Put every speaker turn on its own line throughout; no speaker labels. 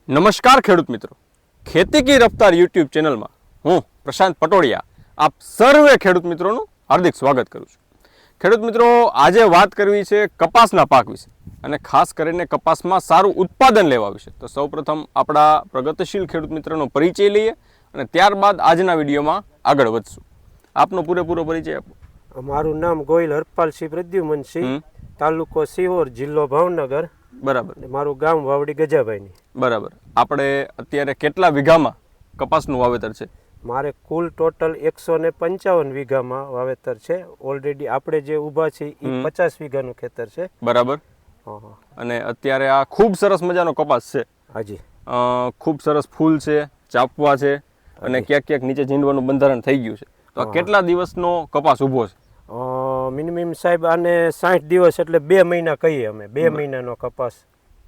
નમસ્કાર ખેડૂત મિત્રો, ખેતી કી રફતાર યુટ્યુબ ચેનલમાં હું પ્રશાંત પટોડિયા આપ સર્વે ખેડૂત મિત્રોનું હાર્દિક સ્વાગત કરું છું. ખેડૂત મિત્રો, આજે વાત કરવી છે કપાસના પાક વિશે અને ખાસ કરીને કપાસમાં સારું ઉત્પાદન લેવા વિશે. તો સૌપ્રથમ આપણા પ્રગતિશીલ ખેડૂત મિત્રનો પરિચય લઈએ અને ત્યારબાદ આજના વિડીયોમાં આગળ વધશું. આપનો પૂરેપૂરો પરિચય આપો.
મારું નામ ગોહિલ હરપાલસિંહ પ્રદ્યુમનસિંહ, તાલુકો સિહોર, જિલ્લો ભાવનગર.
બરાબર.
મારું ગામ વાવડી ગજાભાઈની.
બરાબર. આપણે અત્યારે કેટલા વીઘામાં કપાસનું વાવેતર છે?
મારે કુલ ટોટલ 155 વીઘામાં વાવેતર છે. ઓલરેડી આપણે જે ઊભા છે એ 50 વીઘાનું ખેતર છે.
બરાબર. અને અત્યારે આ ખૂબ સરસ મજાનો કપાસ છે.
હાજી.
ખૂબ સરસ ફૂલ છે, ચાપવા છે અને ક્યાંક ક્યાંક નીચે ઝીંડવાનું બંધારણ થઈ ગયું છે. તો આ કેટલા દિવસનો કપાસ ઊભો છે?
મિનિમમ સાહેબ આને 60 દિવસ એટલે 2 મહિના કહીએ અમે. 2 મહિનાનો કપાસ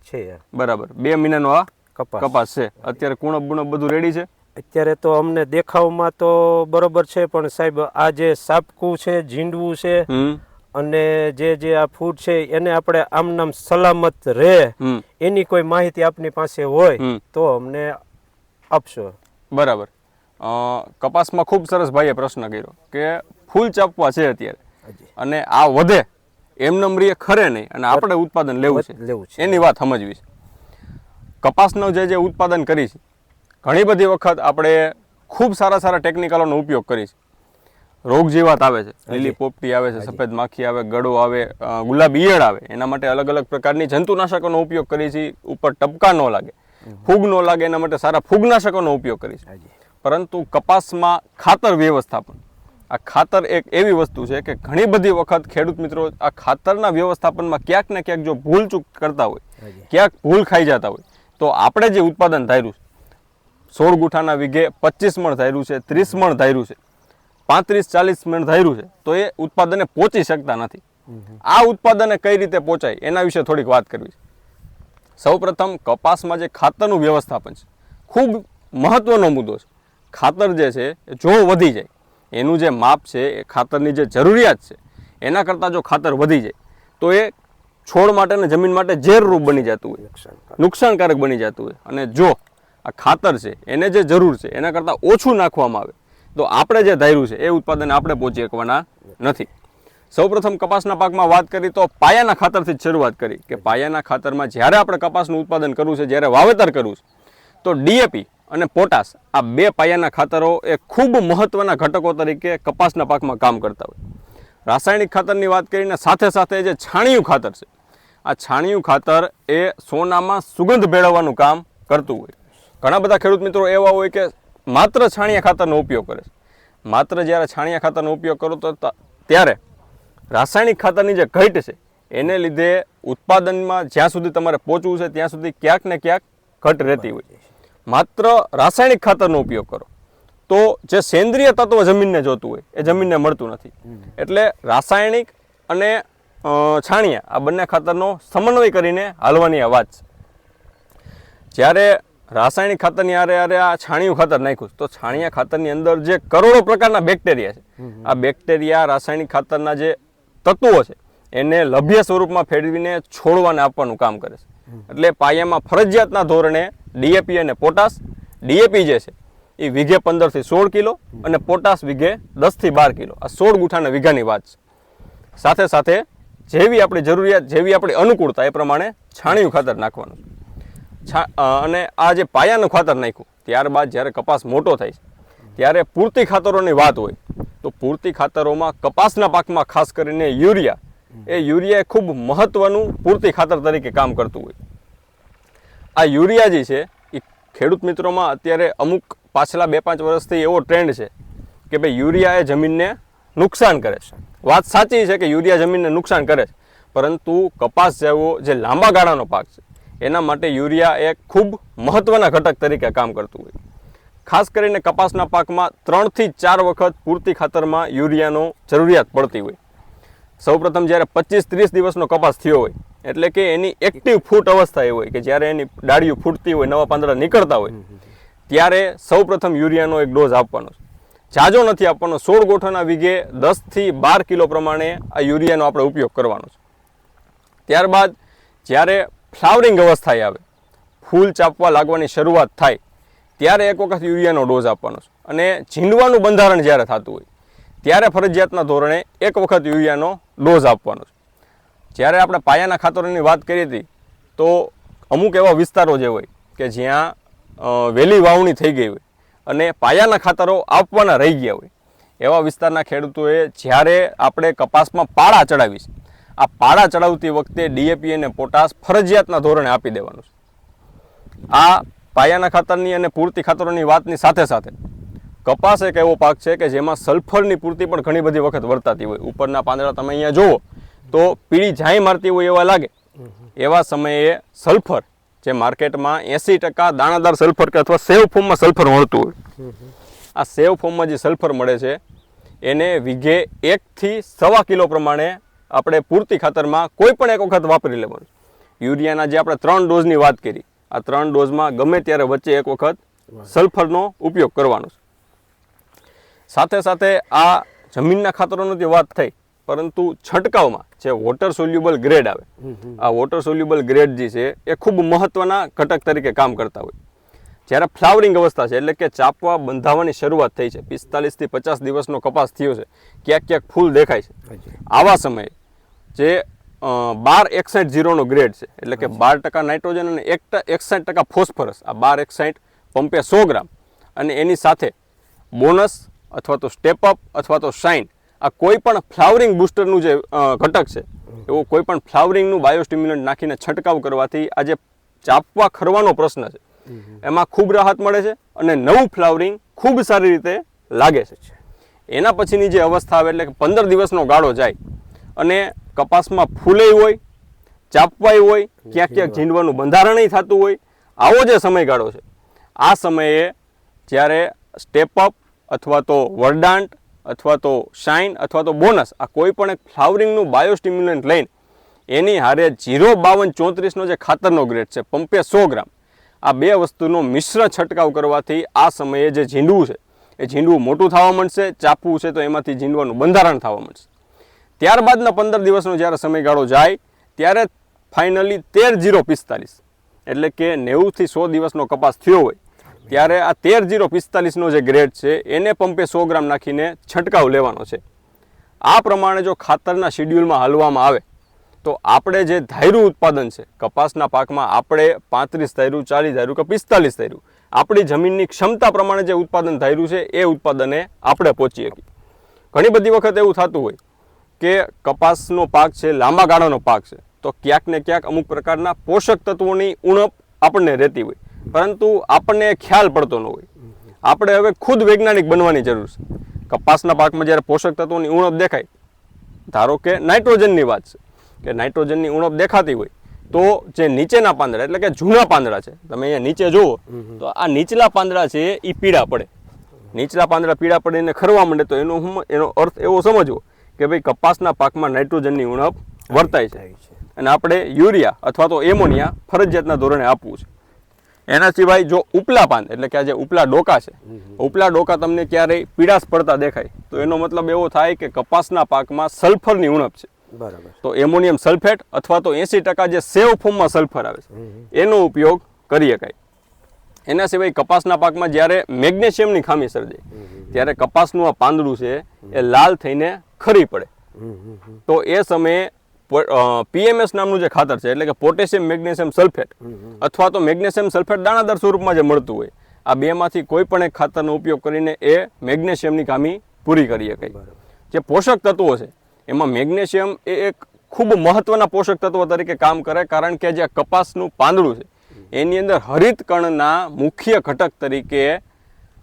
છે.
બરાબર. 2 મહિનાનો આ કપાસ છે. અત્યારે કુણપ ગુણપ બધું રેડી છે?
અત્યારે તો અમને દેખાવમાં તો બરોબર છે, પણ સાહેબ આ જે સાપકું છે, ઝીંડવું છે અને જે આ ફૂડ છે એને આપણે આમ નામ સલામત રહે એની કોઈ માહિતી આપની પાસે હોય તો અમને આપશો.
બરાબર. કપાસમાં ખૂબ સરસ ભાઈએ પ્રશ્ન કર્યો કે ફૂલ ચાપવા છે અત્યારે અને આ વધે એમનેમ રીએ ખરે નહીં અને આપણે ઉત્પાદન લેવું છે એની વાત સમજવી છે. કપાસનું જે ઉત્પાદન કરી છે ઘણી બધી વખત આપણે ખૂબ સારા ટેકનિકલોનો ઉપયોગ કરી છે. રોગ જીવાત આવે છે, લીલી પોપટી આવે છે, સફેદ માખી આવે, ગળો આવે, ગુલાબી ઈયળ આવે, એના માટે અલગ અલગ પ્રકારની જંતુનાશકોનો ઉપયોગ કરી છે. ઉપર ટપકા ન લાગે, ફૂગ ન લાગે એના માટે સારા ફૂગનાશકોનો ઉપયોગ કરી છે. પરંતુ કપાસમાં ખાતર વ્યવસ્થાપન, આ ખાતર એક એવી વસ્તુ છે કે ઘણી બધી વખત ખેડૂત મિત્રો આ ખાતરના વ્યવસ્થાપનમાં ક્યાંક ને ક્યાંક જો ભૂલચૂક કરતા હોય, ક્યાંક ભૂલ ખાઈ જતા હોય, તો આપણે જે ઉત્પાદન ધાર્યું છે 16 ગુઠાના વીઘે 25 મણ ધાર્યું છે, 30 મણ ધાર્યું છે, 35-40 મણ ધાર્યું છે, તો એ ઉત્પાદને પહોંચી શકતા નથી. આ ઉત્પાદને કઈ રીતે પહોંચાય એના વિશે થોડીક વાત કરવી છે. સૌપ્રથમ કપાસમાં જે ખાતરનું વ્યવસ્થાપન છે ખૂબ મહત્વનો મુદ્દો છે. ખાતર જે છે જો વધી જાય, એનું જે માપ છે, એ ખાતરની જે જરૂરિયાત છે એના કરતાં જો ખાતર વધી જાય તો એ છોડ માટે અને જમીન માટે ઝેરરૂપ બની જતું હોય, નુકસાનકારક બની જતું હોય. અને જો આ ખાતર છે એને જે જરૂર છે એના કરતાં ઓછું નાખવામાં આવે તો આપણે જે ધાર્યું છે એ ઉત્પાદન આપણે પહોંચી શકવાના નથી. સૌપ્રથમ કપાસના પાકમાં વાત કરી તો પાયાના ખાતરથી જ શરૂઆત કરી કે પાયાના ખાતરમાં જ્યારે આપણે કપાસનું ઉત્પાદન કરવું છે, જ્યારે વાવેતર કરવું છે, તો ડીએપી અને પોટાશ આ 2 પાયાના ખાતરો એ ખૂબ મહત્વના ઘટકો તરીકે કપાસના પાકમાં કામ કરતા હોય. રાસાયણિક ખાતરની વાત કરીને સાથે સાથે જે છાણિયું ખાતર છે, આ છાણિયું ખાતર એ સોનામાં સુગંધ ભેળવવાનું કામ કરતું હોય. ઘણા બધા ખેડૂત મિત્રો એવા હોય કે માત્ર છાણિયા ખાતરનો ઉપયોગ કરે છે. માત્ર જ્યારે છાણિયા ખાતરનો ઉપયોગ કરો તો ત્યારે રાસાયણિક ખાતરની જે ઘટ છે એને લીધે ઉત્પાદનમાં જ્યાં સુધી તમારે પહોંચવું છે ત્યાં સુધી ક્યાંક ને ક્યાંક ઘટ રહેતી હોય. માત્ર રાસાયણિક ખાતરનો ઉપયોગ કરો તો જે સેન્દ્રિય તત્વ જમીનને જોતું હોય એ જમીનને મળતું નથી. એટલે રાસાયણિક અને છાણિયા આ બંને ખાતરનો સમન્વય કરીને હાલવાની આ વાત છે. જ્યારે રાસાયણિક ખાતરની આરે આ છાણિયું ખાતર નાખ્યું તો છાણિયા ખાતરની અંદર જે કરોડો પ્રકારના બેક્ટેરિયા છે, આ બેક્ટેરિયા રાસાયણિક ખાતરના જે તત્વો છે એને લભ્ય સ્વરૂપમાં ફેરવીને છોડવાને આપવાનું કામ કરે છે. એટલે પાયામાં ફરજિયાતના ધોરણે ડીએપી અને પોટાશ, ડીએપી જે છે એ વીઘે 15 થી 16 કિલો અને પોટાશ વીઘે 10 થી 12 કિલો, આ 16 ગુઠાના વીઘાની વાત છે. સાથે સાથે જેવી આપણી જરૂરિયાત, જેવી આપણી અનુકૂળતા એ પ્રમાણે છાણિયું ખાતર નાખવાનું. અને આ જે પાયાનું ખાતર નાખ્યું ત્યારબાદ જ્યારે કપાસ મોટો થાય છે ત્યારે પૂરતી ખાતરોની વાત હોય તો પૂરતી ખાતરોમાં કપાસના પાકમાં ખાસ કરીને યુરિયા, એ યુરિયા ખૂબ મહત્વનું પૂરતી ખાતર તરીકે કામ કરતું હોય. આ યુરિયા જે છે એ ખેડૂત મિત્રોમાં અત્યારે અમુક પાછલા 2-5 વર્ષથી એવો ટ્રેન્ડ છે કે ભાઈ યુરિયા એ જમીનને નુકસાન કરે છે. વાત સાચી છે કે યુરિયા જમીનને નુકસાન કરે છે, પરંતુ કપાસ જેવો જે લાંબા ગાળાનો પાક છે એના માટે યુરિયા એક ખૂબ મહત્વના ઘટક તરીકે કામ કરતું હોય. ખાસ કરીને કપાસના પાકમાં 3 થી 4 વખત પૂરતી ખાતરમાં યુરિયાનો જરૂરિયાત પડતી હોય. સૌપ્રથમ જ્યારે 25-30 દિવસનો કપાસ થયો હોય એટલે કે એની એક્ટિવ ફૂટ અવસ્થા એ હોય કે જ્યારે એની ડાળીઓ ફૂટતી હોય, નવા પાંદડા નીકળતા હોય, ત્યારે સૌપ્રથમ યુરિયાનો એક ડોઝ આપવાનો છે. જાજો નથી આપવાનો. 16 ગોઠોના વીઘે 10 થી 12 કિલો પ્રમાણે આ યુરિયાનો આપણે ઉપયોગ કરવાનો છે. ત્યારબાદ જ્યારે ફ્લાવરિંગ અવસ્થાએ આવે, ફૂલ ચાપવા લાગવાની શરૂઆત થાય ત્યારે એક વખત યુરિયાનો ડોઝ આપવાનો છે. અને ઝીંડવાનું બંધારણ જ્યારે થતું હોય ત્યારે ફરજિયાતના ધોરણે એક વખત યુરિયાનો ડોઝ આપવાનો છે. જ્યારે આપણે પાયાના ખાતરોની વાત કરી હતી તો અમુક એવા વિસ્તારો જે હોય કે જ્યાં વહેલી વાવણી થઈ ગઈ હોય અને પાયાના ખાતરો આપવાના રહી ગયા હોય એવા વિસ્તારના ખેડૂતોએ જ્યારે આપણે કપાસમાં પાળા ચડાવીશ આ પાળા ચડાવતી વખતે ડીએપી અને પોટાશ ફરજિયાતના ધોરણે આપી દેવાનું છે. આ પાયાના ખાતરની અને પૂરતી ખાતરોની વાતની સાથે સાથે કપાસ એક એવો પાક છે કે જેમાં સલ્ફરની પૂર્તિ પણ ઘણી બધી વખત વર્તાતી હોય. ઉપરના પાંદડા તમે અહીંયા જુઓ તો પીળી ઝાંય મારતી હોય એવા લાગે. એવા સમયે સલ્ફર જે માર્કેટમાં 80% દાણાદાર સલ્ફર કે અથવા સેવ ફોર્મમાં સલ્ફર મળતું હોય આ સેવ ફોર્મમાં જે સલ્ફર મળે છે એને વીઘે 1 થી 1.25 કિલો પ્રમાણે આપણે પૂરતી ખાતરમાં કોઈ પણ એક વખત વાપરી લેવાનું. યુરિયાના જે આપણે 3 ડોઝની વાત કરી આ 3 ડોઝમાં ગમે ત્યારે વચ્ચે એક વખત સલ્ફરનો ઉપયોગ કરવાનો છે. સાથે સાથે આ જમીનના ખાતરોની જે વાત થઈ પરંતુ છંટકાવમાં જે વોટર સોલ્યુબલ ગ્રેડ આવે આ વોટર સોલ્યુબલ ગ્રેડ જે છે એ ખૂબ મહત્વના ઘટક તરીકે કામ કરતા હોય. જ્યારે ફ્લાવરિંગ અવસ્થા છે એટલે કે ચાપવા બંધાવાની શરૂઆત થઈ છે 45 થી 50 દિવસનો કપાસ થયો છે ક્યાંક ક્યાંક ફૂલ દેખાય છે આવા સમયે જે 1261 નો ગ્રેડ છે એટલે કે 12% નાઇટ્રોજન અને 61% ફોસ્ફરસ આ 1261 પંપે 100 ગ્રામ અને એની સાથે બોનસ અથવા તો સ્ટેપ અપ અથવા તો શાઇન આ કોઈ પણ ફ્લાવરિંગ બૂસ્ટરનું જે ઘટક છે એવો કોઈ પણ ફ્લાવરિંગનું બાયોસ્ટિમ્યુલન્ટ નાખીને છંટકાવ કરવાથી આ જે ચાપવા ખરવાનો પ્રશ્ન છે એમાં ખૂબ રાહત મળે છે અને નવું ફ્લાવરિંગ ખૂબ સારી રીતે લાગે છે. એના પછીની જે અવસ્થા આવે એટલે કે 15 દિવસનો ગાળો જાય અને કપાસમાં ફૂલેય હોય ચાપવાય હોય ક્યાંક ક્યાંક ઝીંડવાનું બંધારણય થતું હોય આવો જે સમયગાળો છે આ સમયે જ્યારે સ્ટેપ અપ અથવા તો વરદાંટ અથવા તો શાઇન અથવા તો બોનસ આ કોઈ પણ એક ફ્લાવરિંગનું બાયોસ્ટિમ્યુલન્ટ લઈને એની હારે 05234 નો જે ખાતરનો ગ્રેડ છે પંપે 100 ગ્રામ આ બે વસ્તુનો મિશ્ર છંટકાવ કરવાથી આ સમયે જે ઝીંડવું છે એ ઝીંડવું મોટું થવા માંડશે. ચાપવું છે તો એમાંથી ઝીંડવાનું બંધારણ થવા માંડશે. ત્યારબાદના 15 દિવસનો જ્યારે સમયગાળો જાય ત્યારે ફાઇનલી 13-0-45 એટલે કે 90 થી 100 દિવસનો કપાસ થયો હોય ત્યારે આ 13-0-45 નો જે ગ્રેડ છે એને પંપે 100 ગ્રામ નાખીને છંટકાવ લેવાનો છે. આ પ્રમાણે જો ખાતરના શેડ્યુલમાં હાલવામાં આવે તો આપણે જે ધાર્યું ઉત્પાદન છે કપાસના પાકમાં આપણે 35 ધાર્યું 40 ધાર્યું કે 45 ધાર્યું આપણી જમીનની ક્ષમતા પ્રમાણે જે ઉત્પાદન ધાર્યું છે એ ઉત્પાદને આપણે પહોંચી શકીએ. ઘણી બધી વખત એવું થતું હોય કે કપાસનો પાક છે લાંબા ગાળાનો પાક છે તો ક્યાંક ને ક્યાંક અમુક પ્રકારના પોષક તત્વોની ઉણપ આપણને રહેતી હોય પરંતુ આપણને ખ્યાલ પડતો ન હોય. આપણે હવે ખુદ વૈજ્ઞાનિક બનવાની જરૂર છે. કપાસના પાકમાં જ્યારે પોષક તત્વોની ઉણપ દેખાય ધારો કે નાઇટ્રોજનની વાત છે કે નાઇટ્રોજનની ઉણપ દેખાતી હોય તો જે નીચેના પાંદડા એટલે કે જૂના પાંદડા છે તમે અહીંયા નીચે જુઓ તો આ નીચલા પાંદડા છે એ પીળા પડે. નીચલા પાંદડા પીળા પડીને ખરવા માંડે તો એનો અર્થ એવો સમજવો કે ભાઈ કપાસના પાકમાં નાઇટ્રોજનની ઉણપ વર્તાય છે અને આપણે યુરિયા અથવા તો એમોનિયા ફરજિયાતના ધોરણે આપવું છે. એના સિવાય જો ઉપલા પાન એટલે કે આ જે ઉપલા ડોકા છે ઉપલા ડોકા તમને ક્યારેય પીળાશ પડતા દેખાય તો એનો મતલબ એવો થાય કે કપાસના પાકમાં સલ્ફરની ઉણપ છે.
બરાબર.
તો એમોનિયમ સલ્ફેટ અથવા તો 80% જે સેવ ફોર્મમાં સલ્ફર આવે છે એનો ઉપયોગ કરી શકાય. એના સિવાય કપાસના પાકમાં જ્યારે મેગ્નેશિયમની ખામી સર્જાય ત્યારે કપાસનું આ પાંદડું છે એ લાલ થઈને ખરી પડે તો એ સમયે પીએમએસ નામનું જે ખાતર છે એટલે કે પોટેશિયમ મેગ્નેશિયમ સલ્ફેટ અથવા તો મેગ્નેશિયમ સલ્ફેટ દાણાદાર સ્વરૂપમાં જે મળતું હોય આ બેમાંથી કોઈ પણ એક ખાતરનો ઉપયોગ કરીને એ મેગ્નેશિયમની ખામી પૂરી કરી શકાય. જે પોષક તત્વો છે એમાં મેગ્નેશિયમ એ એક ખૂબ મહત્વના પોષક તત્વ તરીકે કામ કરે કારણ કે જે કપાસનું પાંદડું છે એની અંદર હરિત કણના મુખ્ય ઘટક તરીકે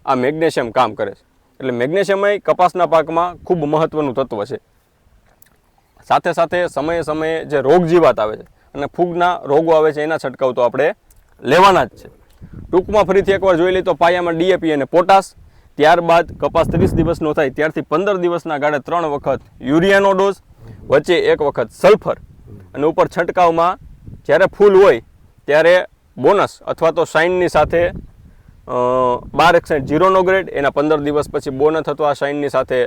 આ મેગ્નેશિયમ કામ કરે છે. એટલે મેગ્નેશિયમ એ કપાસના પાકમાં ખૂબ મહત્વનું તત્વ છે. સાથે સાથે સમયે સમયે જે રોગ જીવાત આવે છે અને ફૂગના રોગો આવે છે એના છંટકાવ તો આપણે લેવાના જ છે. ટૂંકમાં ફરીથી એકવાર જોઈ લઈએ તો પાયામાં ડીએપી અને પોટાશ ત્યારબાદ કપાસ 30 દિવસનો થાય ત્યારથી 15 દિવસના ગાળે 3 વખત યુરિયાનો ડોઝ વચ્ચે 1 વખત સલ્ફર અને ઉપર છંટકાવમાં જ્યારે ફૂલ હોય ત્યારે બોનસ અથવા તો શાઇનની સાથે 1261 નો ગ્રેડ એના 15 દિવસ પછી બોનસ અથવા શાઇનની સાથે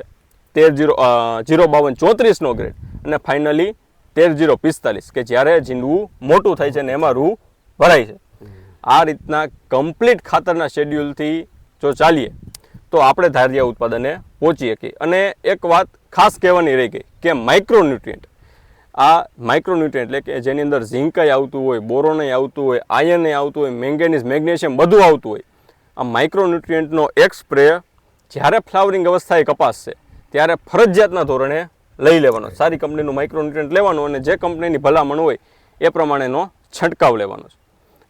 05234 નો ગ્રેડ અને ફાઇનલી 13-0-45 કે જ્યારે ઝીંડવું મોટું થાય છે અને એમાં રૂ ભરાય છે. આ રીતના કમ્પ્લીટ ખાતરના શેડ્યુલથી જો ચાલીએ તો આપણે ધાર્યા ઉત્પાદને પહોંચી શકીએ. અને એક વાત ખાસ કહેવાની રહી ગઈ કે માઇક્રોન્યુટ્રિયન્ટ, આ માઇક્રોન્યુટ્રિયન્ટ એટલે કે જેની અંદર ઝીંકય આવતું હોય, બોરોનય આવતું હોય, આયર્નય આવતું હોય, મેંગેનીઝ, મેગ્નેશિયમ બધું આવતું હોય. આ માઇક્રોન્યુટ્રિયન્ટનો એક સ્પ્રે જ્યારે ફ્લાવરિંગ અવસ્થાએ કપાસ છે ત્યારે ફરજિયાતના ધોરણે લઈ લેવાનો. સારી કંપનીનું માઇક્રોન્યુટ્રિયન્ટ લેવાનું અને જે કંપનીની ભલામણ હોય એ પ્રમાણેનો છંટકાવ લેવાનો છે.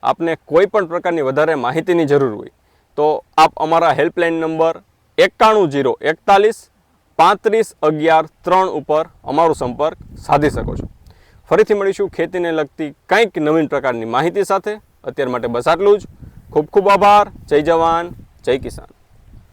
આપને કોઈ પણ પ્રકારની વધારે માહિતીની જરૂર હોય તો આપ અમારા હેલ્પલાઇન નંબર 9104131113 ઉપર અમારો સંપર્ક સાધી શકો છો. ફરીથી મળીશું ખેતીને લગતી કંઈક નવીન પ્રકારની માહિતી સાથે. અત્યાર માટે બસ આટલું જ. ખૂબ ખૂબ આભાર. જય જવાન, જય કિસાન.